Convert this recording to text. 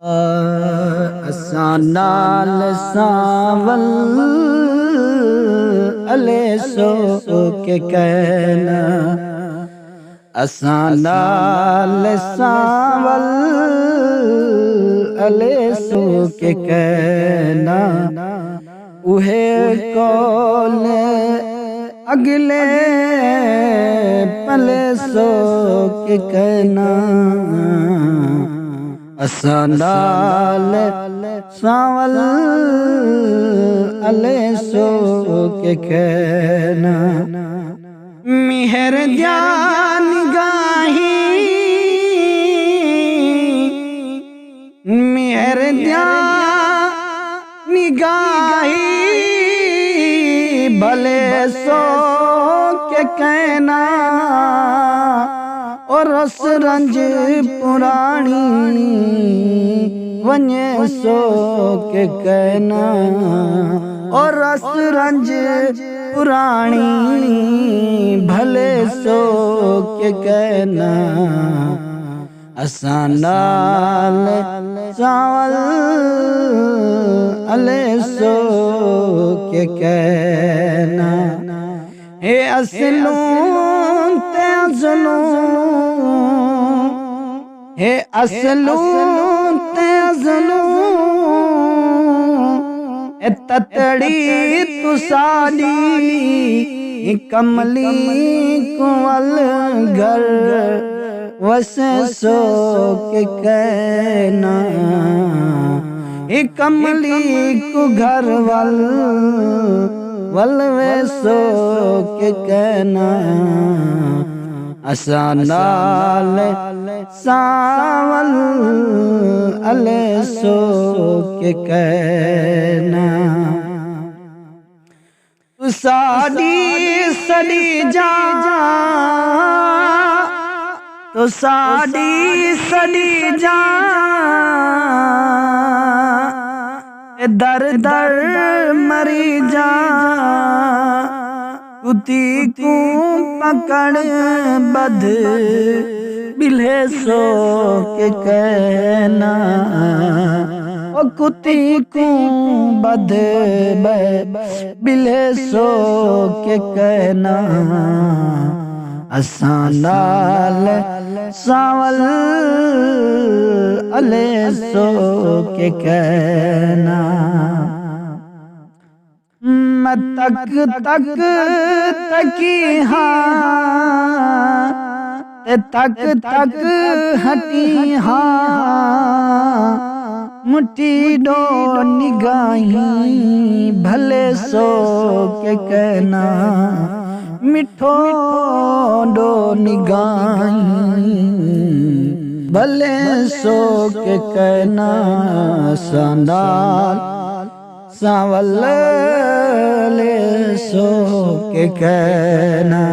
असां नाल सावल अले सो के कहना, असां नाल सावल अले सो के कहना, उहे कौल अगले पले सो के कहना, असां नाल सावल अले सो के कहना। मिहर ध्यान गाही, मिहर ध्यान गाही भले सो के कहना, और रस रंज पुरानी वने सो के कहना, और रस रंज पुरानी भले सो के कहना, असां नाल सावल अले सो के कहना। हे असलूं ते असलूं, हे असलूं ते असलूं, ततड़ी तू साली कमली कुंवल घर वसे सो के कहना, कमली को घर वल वे सो के कहना, असां नाल सावल अले सो के कहना। तू साडी सड़ी जा, तो साडी सड़ी जा, दर दर मरी जा, कुती को पकड़ बध बिल्हे सो के कहना, ओ कुती को बध बिल्हे सो के कहना, असां नाल सावल अले सो के कहना। मैं तक तक तकी हाँ, तक तक हटी हाँ, मुट्ठी डो निगाही भले सो के कहना, मिठो डो निगाही भले सो के कहना, असां नाल सावल ले सो के कहना।